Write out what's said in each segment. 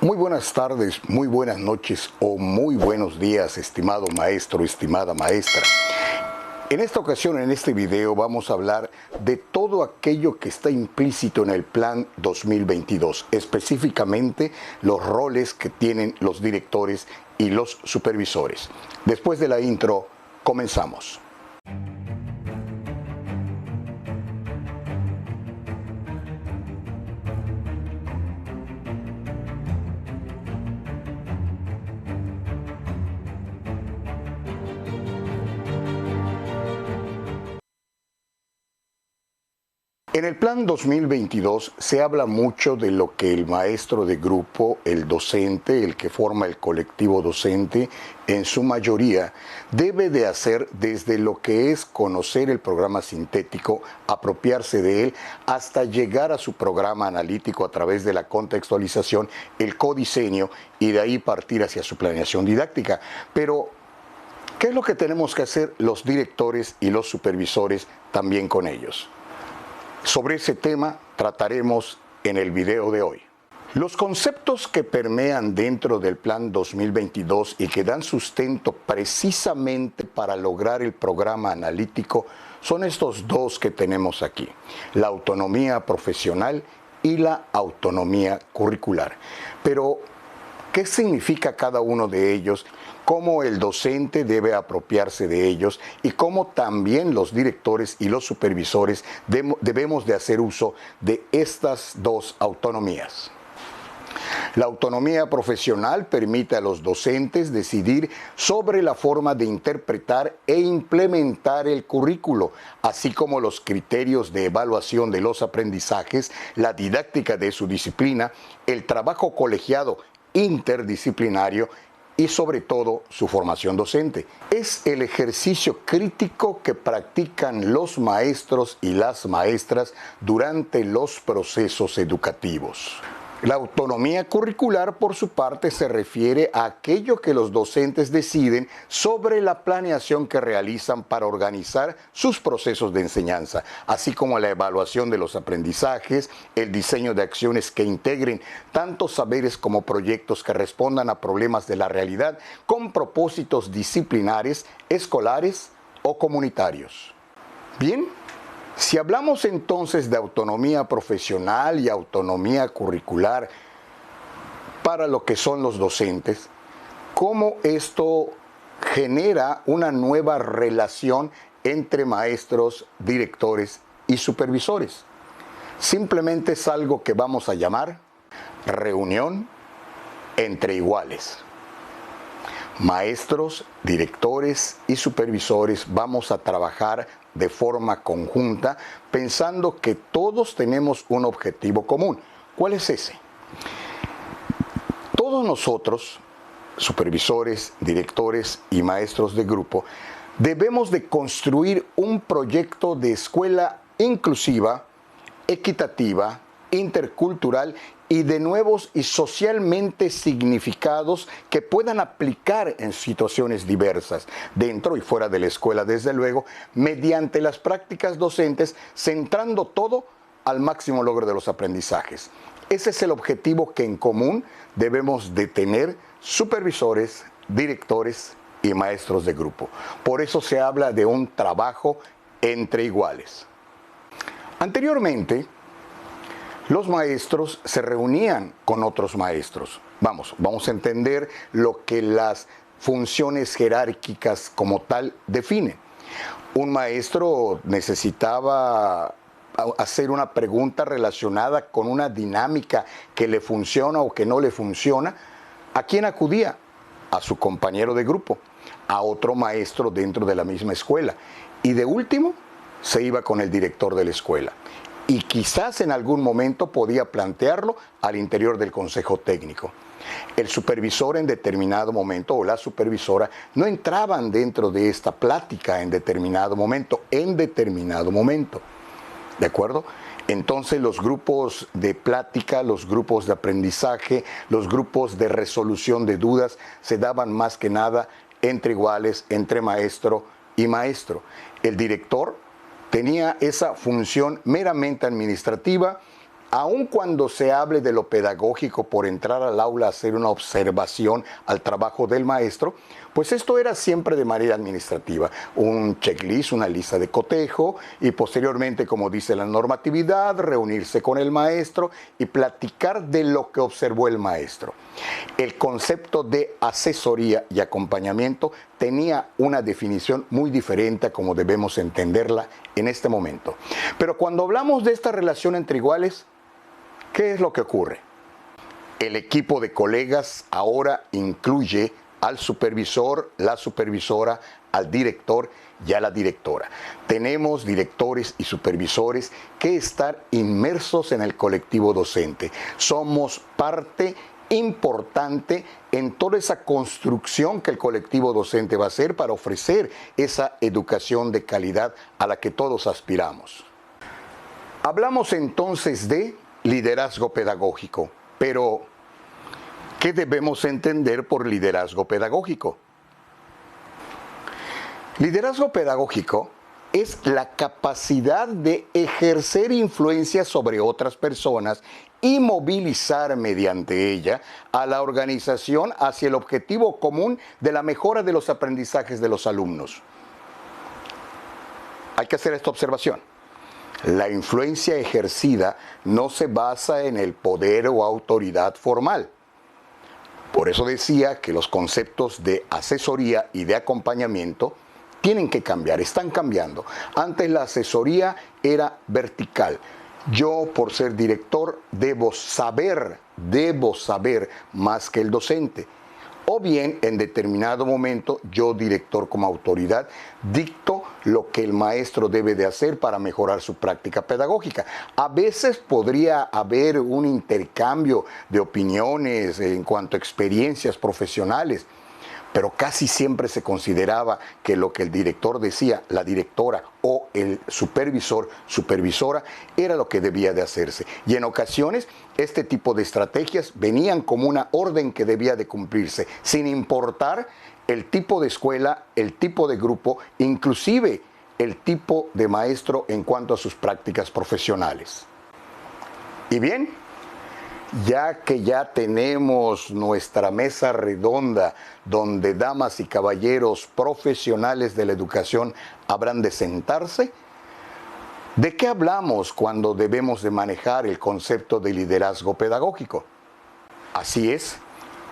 Muy buenas tardes, muy buenas noches o muy buenos días, estimado maestro, estimada maestra. En esta ocasión, en este video, vamos a hablar de todo aquello que está implícito en el Plan 2022, específicamente los roles que tienen los directores y los supervisores. Después de la intro, comenzamos. En el Plan 2022 se habla mucho de lo que el maestro de grupo, el docente, el que forma el colectivo docente, en su mayoría, debe de hacer desde lo que es conocer el programa sintético, apropiarse de él, hasta llegar a su programa analítico a través de la contextualización, el codiseño y de ahí partir hacia su planeación didáctica. Pero, ¿qué es lo que tenemos que hacer los directores y los supervisores también con ellos? Sobre ese tema trataremos en el video de hoy. Los conceptos que permean dentro del Plan 2022 y que dan sustento precisamente para lograr el programa analítico son estos dos que tenemos aquí: la autonomía profesional y la autonomía curricular. Pero, ¿qué significa cada uno de ellos? Cómo el docente debe apropiarse de ellos y cómo también los directores y los supervisores debemos de hacer uso de estas dos autonomías. La autonomía profesional permite a los docentes decidir sobre la forma de interpretar e implementar el currículo, así como los criterios de evaluación de los aprendizajes, la didáctica de su disciplina, el trabajo colegiado interdisciplinario y sobre todo su formación docente. Es el ejercicio crítico que practican los maestros y las maestras durante los procesos educativos. La autonomía curricular, por su parte, se refiere a aquello que los docentes deciden sobre la planeación que realizan para organizar sus procesos de enseñanza, así como la evaluación de los aprendizajes, el diseño de acciones que integren tanto saberes como proyectos que respondan a problemas de la realidad con propósitos disciplinares, escolares o comunitarios. Bien. Si hablamos entonces de autonomía profesional y autonomía curricular para lo que son los docentes, ¿cómo esto genera una nueva relación entre maestros, directores y supervisores? Simplemente es algo que vamos a llamar reunión entre iguales. Maestros, directores y supervisores vamos a trabajar de forma conjunta, pensando que todos tenemos un objetivo común. ¿Cuál es ese? Todos nosotros, supervisores, directores y maestros de grupo, debemos de construir un proyecto de escuela inclusiva, equitativa, intercultural y de nuevos y socialmente significados que puedan aplicar en situaciones diversas, dentro y fuera de la escuela, desde luego, mediante las prácticas docentes, centrando todo al máximo logro de los aprendizajes. Ese es el objetivo que en común debemos de tener supervisores, directores y maestros de grupo. Por eso se habla de un trabajo entre iguales. Anteriormente, los maestros se reunían con otros maestros. Vamos a entender lo que las funciones jerárquicas como tal definen. Un maestro necesitaba hacer una pregunta relacionada con una dinámica que le funciona o que no le funciona. ¿A quién acudía? A su compañero de grupo, a otro maestro dentro de la misma escuela. Y de último, se iba con el director de la escuela. Y quizás en algún momento podía plantearlo al interior del consejo técnico. El supervisor en determinado momento o la supervisora no entraban dentro de esta plática en determinado momento. ¿De acuerdo? Entonces los grupos de plática, los grupos de aprendizaje, los grupos de resolución de dudas se daban más que nada entre iguales, entre maestro y maestro. El director tenía esa función meramente administrativa aun cuando se hable de lo pedagógico por entrar al aula a hacer una observación al trabajo del maestro, pues esto era siempre de manera administrativa, un checklist, una lista de cotejo y posteriormente, como dice la normatividad, reunirse con el maestro y platicar de lo que observó el maestro. El concepto de asesoría y acompañamiento tenía una definición muy diferente a como debemos entenderla en este momento. Pero cuando hablamos de esta relación entre iguales, ¿qué es lo que ocurre? El equipo de colegas ahora incluye al supervisor, la supervisora, al director y a la directora. Tenemos directores y supervisores que están inmersos en el colectivo docente. Somos parte importante en toda esa construcción que el colectivo docente va a hacer para ofrecer esa educación de calidad a la que todos aspiramos. Hablamos entonces de liderazgo pedagógico, pero ¿qué debemos entender por liderazgo pedagógico? Liderazgo pedagógico es la capacidad de ejercer influencia sobre otras personas y movilizar mediante ella a la organización hacia el objetivo común de la mejora de los aprendizajes de los alumnos. Hay que hacer esta observación. La influencia ejercida no se basa en el poder o autoridad formal. Por eso decía que los conceptos de asesoría y de acompañamiento tienen que cambiar, están cambiando. Antes la asesoría era vertical. Yo, por ser director, debo saber más que el docente. O bien, en determinado momento, yo, director como autoridad, dicto lo que el maestro debe de hacer para mejorar su práctica pedagógica. A veces podría haber un intercambio de opiniones en cuanto a experiencias profesionales, pero casi siempre se consideraba que lo que el director decía, la directora o el supervisor, supervisora, era lo que debía de hacerse. Y en ocasiones este tipo de estrategias venían como una orden que debía de cumplirse, sin importar el tipo de escuela, el tipo de grupo, inclusive el tipo de maestro en cuanto a sus prácticas profesionales. Y bien, ya que ya tenemos nuestra mesa redonda donde damas y caballeros profesionales de la educación habrán de sentarse, ¿de qué hablamos cuando debemos de manejar el concepto de liderazgo pedagógico? Así es,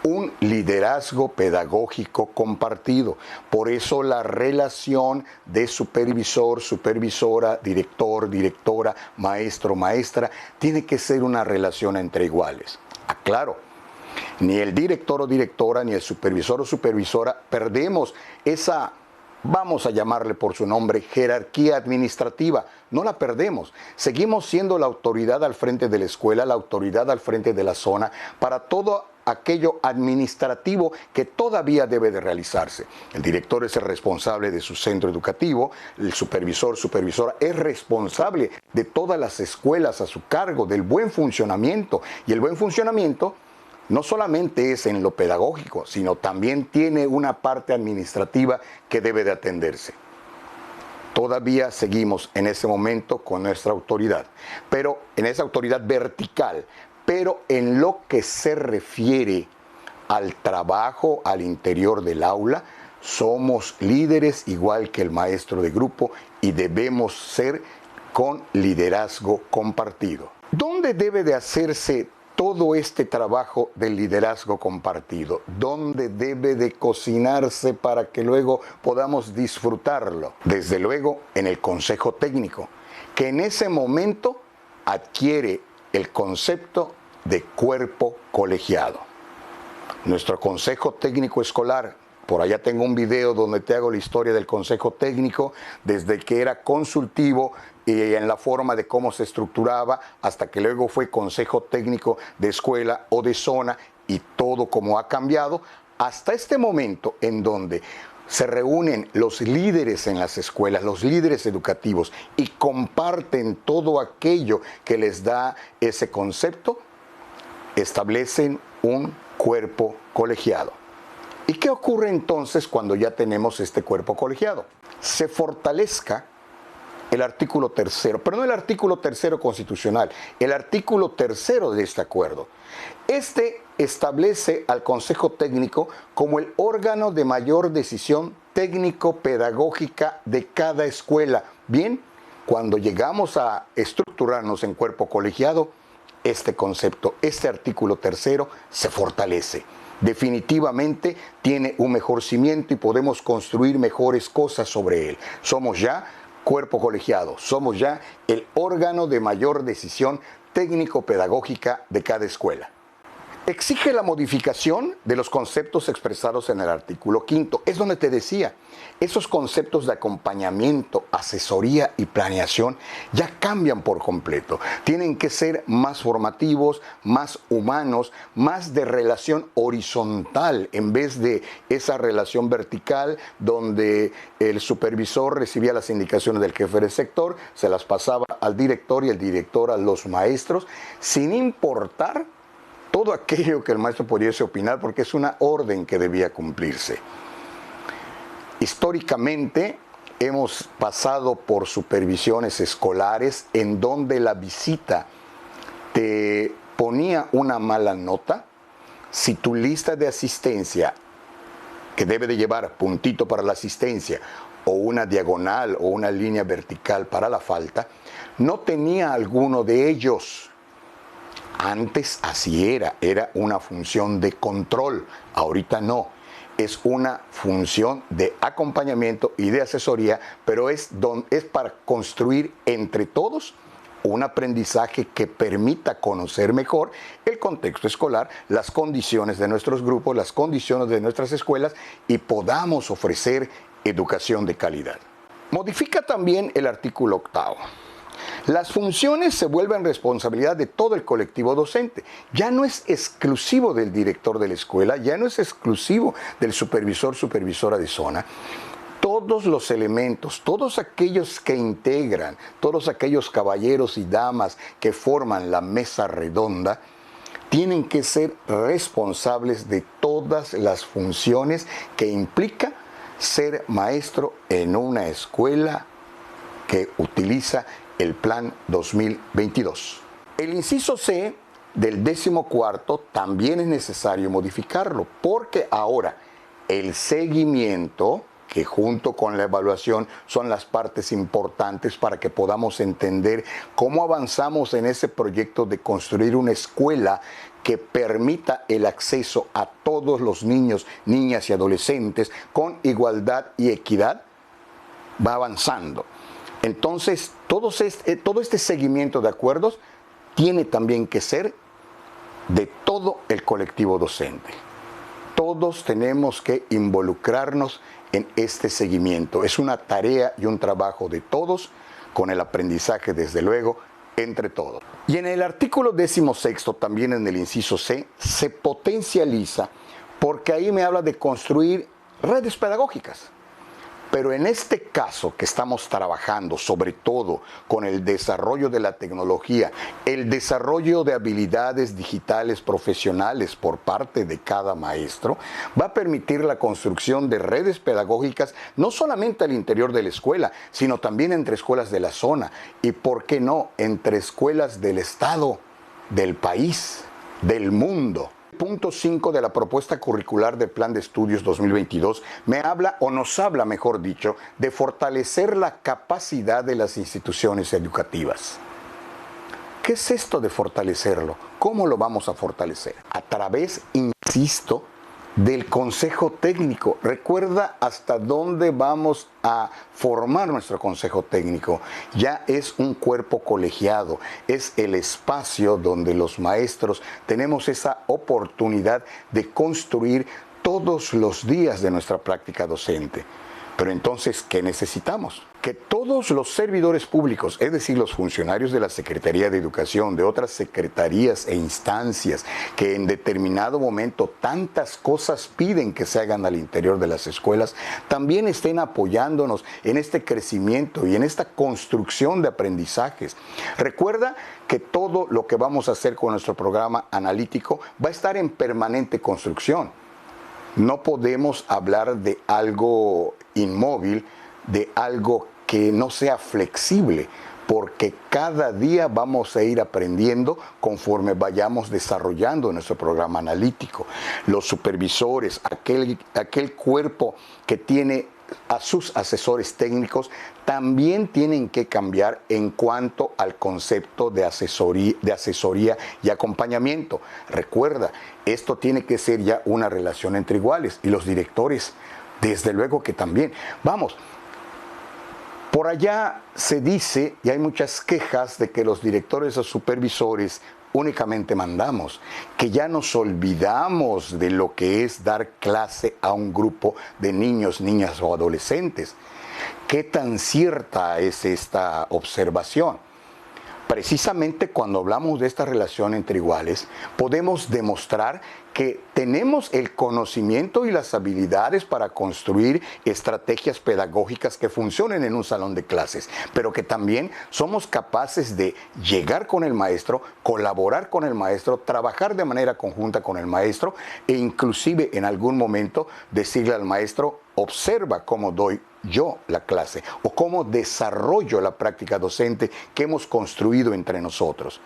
un liderazgo pedagógico compartido. Por eso la relación de supervisor, supervisora, director, directora, maestro, maestra, tiene que ser una relación entre iguales. Aclaro, ni el director o directora, ni el supervisor o supervisora perdemos esa, vamos a llamarle por su nombre, jerarquía administrativa. No la perdemos. Seguimos siendo la autoridad al frente de la escuela, la autoridad al frente de la zona, para todo aquello administrativo que todavía debe de realizarse. El director es el responsable de su centro educativo, el supervisor, supervisora es responsable de todas las escuelas a su cargo, del buen funcionamiento. Y el buen funcionamiento no solamente es en lo pedagógico, sino también tiene una parte administrativa que debe de atenderse. Todavía seguimos en ese momento con nuestra autoridad, pero en esa autoridad vertical, pero en lo que se refiere al trabajo al interior del aula, somos líderes igual que el maestro de grupo y debemos ser con liderazgo compartido. ¿Dónde debe de hacerse todo este trabajo del liderazgo compartido? ¿Dónde debe de cocinarse para que luego podamos disfrutarlo? Desde luego en el consejo técnico, que en ese momento adquiere el concepto de cuerpo colegiado. Nuestro consejo técnico escolar, por allá tengo un video donde te hago la historia del consejo técnico, desde que era consultivo y en la forma de cómo se estructuraba, hasta que luego fue consejo técnico de escuela o de zona, y todo como ha cambiado, hasta este momento en donde se reúnen los líderes en las escuelas, los líderes educativos, y comparten todo aquello que les da ese concepto, establecen un cuerpo colegiado. ¿Y qué ocurre entonces cuando ya tenemos este cuerpo colegiado? Se fortalezca el artículo tercero, pero no el artículo tercero constitucional, el artículo tercero de este acuerdo. Este establece al Consejo Técnico como el órgano de mayor decisión técnico-pedagógica de cada escuela. Bien, cuando llegamos a estructurarnos en cuerpo colegiado, este concepto, este artículo tercero se fortalece. Definitivamente tiene un mejor cimiento y podemos construir mejores cosas sobre él. Somos ya cuerpo colegiado, somos ya el órgano de mayor decisión técnico-pedagógica de cada escuela. Exige la modificación de los conceptos expresados en el artículo quinto. Es donde te decía, esos conceptos de acompañamiento, asesoría y planeación ya cambian por completo. Tienen que ser más formativos, más humanos, más de relación horizontal en vez de esa relación vertical donde el supervisor recibía las indicaciones del jefe del sector, se las pasaba al director y el director a los maestros, sin importar todo aquello que el maestro pudiese opinar, porque es una orden que debía cumplirse. Históricamente hemos pasado por supervisiones escolares en donde la visita te ponía una mala nota. Si tu lista de asistencia, que debe de llevar puntito para la asistencia, o una diagonal o una línea vertical para la falta, no tenía alguno de ellos. Antes así era una función de control, ahorita no, es una función de acompañamiento y de asesoría, pero es para construir entre todos un aprendizaje que permita conocer mejor el contexto escolar, las condiciones de nuestros grupos, las condiciones de nuestras escuelas y podamos ofrecer educación de calidad. Modifica también el artículo octavo. Las funciones se vuelven responsabilidad de todo el colectivo docente. Ya no es exclusivo del director de la escuela, ya no es exclusivo del supervisor, supervisora de zona. Todos los elementos, todos aquellos que integran, todos aquellos caballeros y damas que forman la mesa redonda, tienen que ser responsables de todas las funciones que implica ser maestro en una escuela que utiliza el Plan 2022. El inciso C del 14º también es necesario modificarlo, porque ahora el seguimiento, que junto con la evaluación son las partes importantes para que podamos entender cómo avanzamos en ese proyecto de construir una escuela que permita el acceso a todos los niños, niñas y adolescentes con igualdad y equidad, va avanzando. Entonces, todo este seguimiento de acuerdos tiene también que ser de todo el colectivo docente. Todos tenemos que involucrarnos en este seguimiento. Es una tarea y un trabajo de todos, con el aprendizaje, desde luego, entre todos. Y en el artículo 16, también en el inciso C, se potencializa, porque ahí me habla de construir redes pedagógicas. Pero en este caso que estamos trabajando sobre todo con el desarrollo de la tecnología, el desarrollo de habilidades digitales profesionales por parte de cada maestro, va a permitir la construcción de redes pedagógicas no solamente al interior de la escuela, sino también entre escuelas de la zona y, ¿por qué no?, entre escuelas del estado, del país, del mundo. Punto 5 de la propuesta curricular del Plan de Estudios 2022 me habla, o nos habla, mejor dicho, de fortalecer la capacidad de las instituciones educativas. ¿Qué es esto de fortalecerlo? ¿Cómo lo vamos a fortalecer? A través, insisto, del Consejo Técnico. Recuerda hasta dónde vamos a formar nuestro Consejo Técnico. Ya es un cuerpo colegiado, es el espacio donde los maestros tenemos esa oportunidad de construir todos los días de nuestra práctica docente. Pero entonces, ¿qué necesitamos? Que todos los servidores públicos, es decir, los funcionarios de la Secretaría de Educación, de otras secretarías e instancias, que en determinado momento tantas cosas piden que se hagan al interior de las escuelas, también estén apoyándonos en este crecimiento y en esta construcción de aprendizajes. Recuerda que todo lo que vamos a hacer con nuestro programa analítico va a estar en permanente construcción. No podemos hablar de algo inmóvil, de algo que no sea flexible, porque cada día vamos a ir aprendiendo conforme vayamos desarrollando nuestro programa analítico. Los supervisores, aquel cuerpo que tiene a sus asesores técnicos, también tienen que cambiar en cuanto al concepto de asesoría y acompañamiento. Recuerda, esto tiene que ser ya una relación entre iguales, y los directores, desde luego que también. Vamos, por allá se dice, y hay muchas quejas de que los directores o supervisores únicamente mandamos, que ya nos olvidamos de lo que es dar clase a un grupo de niños, niñas o adolescentes. ¿Qué tan cierta es esta observación? Precisamente cuando hablamos de esta relación entre iguales, podemos demostrar que tenemos el conocimiento y las habilidades para construir estrategias pedagógicas que funcionen en un salón de clases, pero que también somos capaces de llegar con el maestro, colaborar con el maestro, trabajar de manera conjunta con el maestro e inclusive en algún momento decirle al maestro: observa cómo doy yo la clase o cómo desarrollo la práctica docente que hemos construido entre nosotros.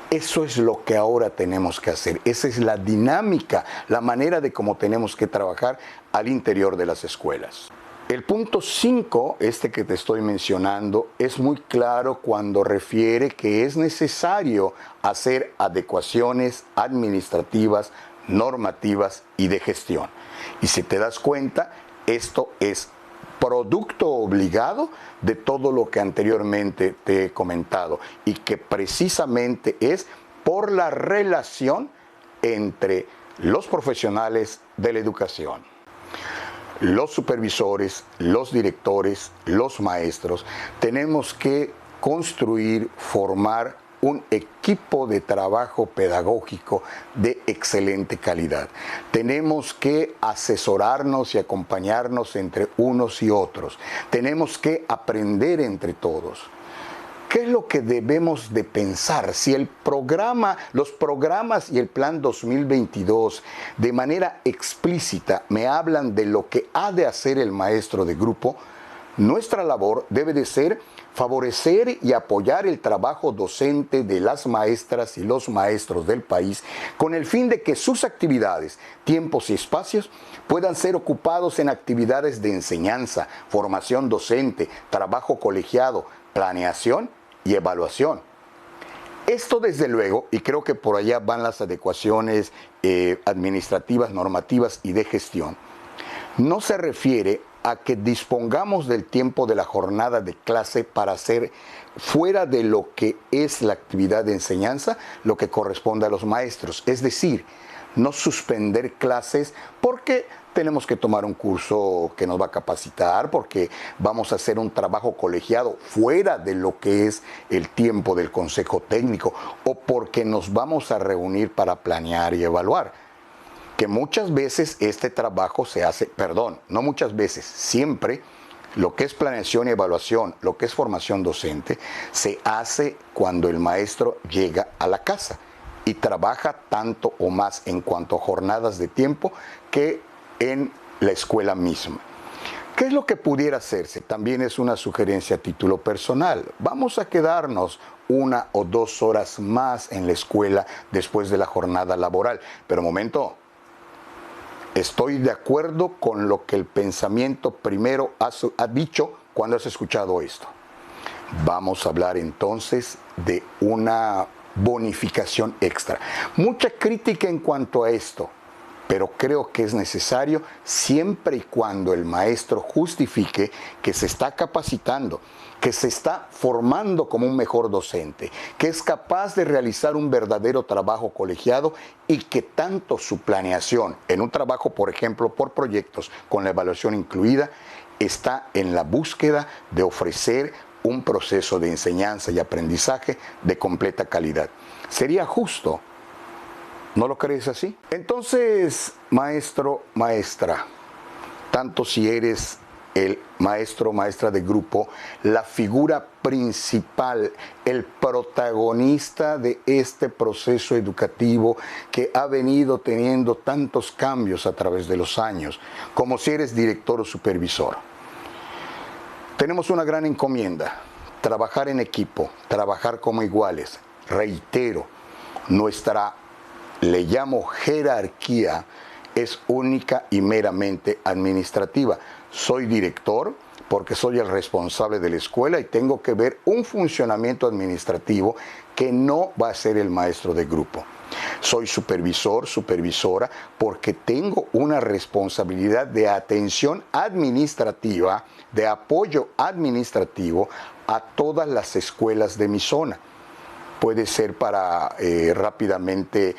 Eso es lo que ahora tenemos que hacer. Esa es la dinámica, la manera de cómo tenemos que trabajar al interior de las escuelas. El punto 5, este que te estoy mencionando, es muy claro cuando refiere que es necesario hacer adecuaciones administrativas, normativas y de gestión. Y si te das cuenta, esto es producto obligado de todo lo que anteriormente te he comentado, y que precisamente es por la relación entre los profesionales de la educación, los supervisores, los directores, los maestros. Tenemos que construir, formar un equipo de trabajo pedagógico de excelente calidad. Tenemos que asesorarnos y acompañarnos entre unos y otros. Tenemos que aprender entre todos. ¿Qué es lo que debemos de pensar? Si el programa, los programas y el plan 2022 de manera explícita me hablan de lo que ha de hacer el maestro de grupo, nuestra labor debe de ser favorecer y apoyar el trabajo docente de las maestras y los maestros del país, con el fin de que sus actividades, tiempos y espacios puedan ser ocupados en actividades de enseñanza, formación docente, trabajo colegiado, planeación y evaluación. Esto desde luego, y creo que por allá van las adecuaciones administrativas, normativas y de gestión, no se refiere a que dispongamos del tiempo de la jornada de clase para hacer fuera de lo que es la actividad de enseñanza lo que corresponde a los maestros. Es decir, no suspender clases porque tenemos que tomar un curso que nos va a capacitar, porque vamos a hacer un trabajo colegiado fuera de lo que es el tiempo del consejo técnico, o porque nos vamos a reunir para planear y evaluar. Que muchas veces este trabajo se hace, no muchas veces, siempre lo que es planeación y evaluación, lo que es formación docente, se hace cuando el maestro llega a la casa y trabaja tanto o más en cuanto a jornadas de tiempo que en la escuela misma. ¿Qué es lo que pudiera hacerse? También es una sugerencia a título personal. Vamos a quedarnos 1 o 2 horas más en la escuela después de la jornada laboral. Pero momento, estoy de acuerdo con lo que el pensamiento primero ha dicho cuando has escuchado esto. Vamos a hablar entonces de una bonificación extra. Mucha crítica en cuanto a esto, pero creo que es necesario siempre y cuando el maestro justifique que se está capacitando, que se está formando como un mejor docente, que es capaz de realizar un verdadero trabajo colegiado y que tanto su planeación en un trabajo, por ejemplo, por proyectos con la evaluación incluida, está en la búsqueda de ofrecer un proceso de enseñanza y aprendizaje de completa calidad. Sería justo. ¿No lo crees así? Entonces, maestro, maestra, tanto si eres el maestro, maestra de grupo, la figura principal, el protagonista de este proceso educativo que ha venido teniendo tantos cambios a través de los años, como si eres director o supervisor. Tenemos una gran encomienda, trabajar en equipo, trabajar como iguales. Reitero, nuestra, le llamo jerarquía, es única y meramente administrativa. Soy director porque soy el responsable de la escuela y tengo que ver un funcionamiento administrativo que no va a ser el maestro de grupo. Soy supervisor, supervisora, porque tengo una responsabilidad de atención administrativa, de apoyo administrativo a todas las escuelas de mi zona. Puede ser para rápidamente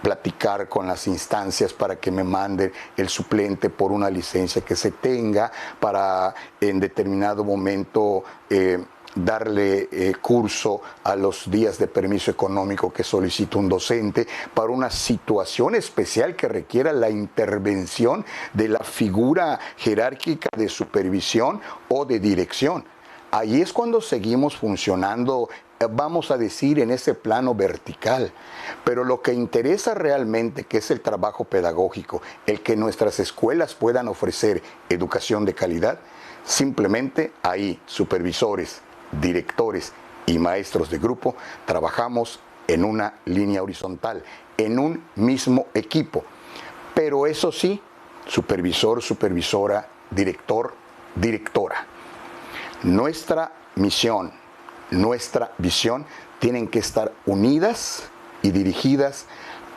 platicar con las instancias para que me manden el suplente por una licencia que se tenga, para en determinado momento darle curso a los días de permiso económico que solicita un docente, para una situación especial que requiera la intervención de la figura jerárquica de supervisión o de dirección. Ahí es cuando seguimos funcionando, vamos a decir, en ese plano vertical. Pero lo que interesa realmente, que es el trabajo pedagógico, el que nuestras escuelas puedan ofrecer educación de calidad, simplemente ahí, supervisores, directores y maestros de grupo, trabajamos en una línea horizontal, en un mismo equipo. Pero eso sí, supervisor, supervisora, director, directora. Nuestra misión, nuestra visión tienen que estar unidas y dirigidas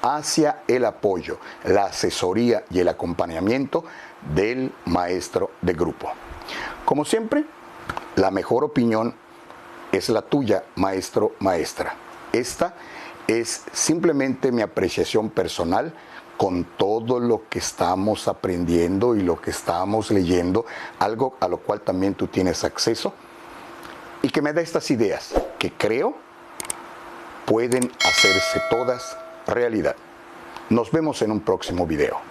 hacia el apoyo, la asesoría y el acompañamiento del maestro de grupo. Como siempre, la mejor opinión es la tuya, maestro, maestra. Esta es simplemente mi apreciación personal con todo lo que estamos aprendiendo y lo que estamos leyendo, algo a lo cual también tú tienes acceso, y que me da estas ideas que creo pueden hacerse todas realidad. Nos vemos en un próximo video.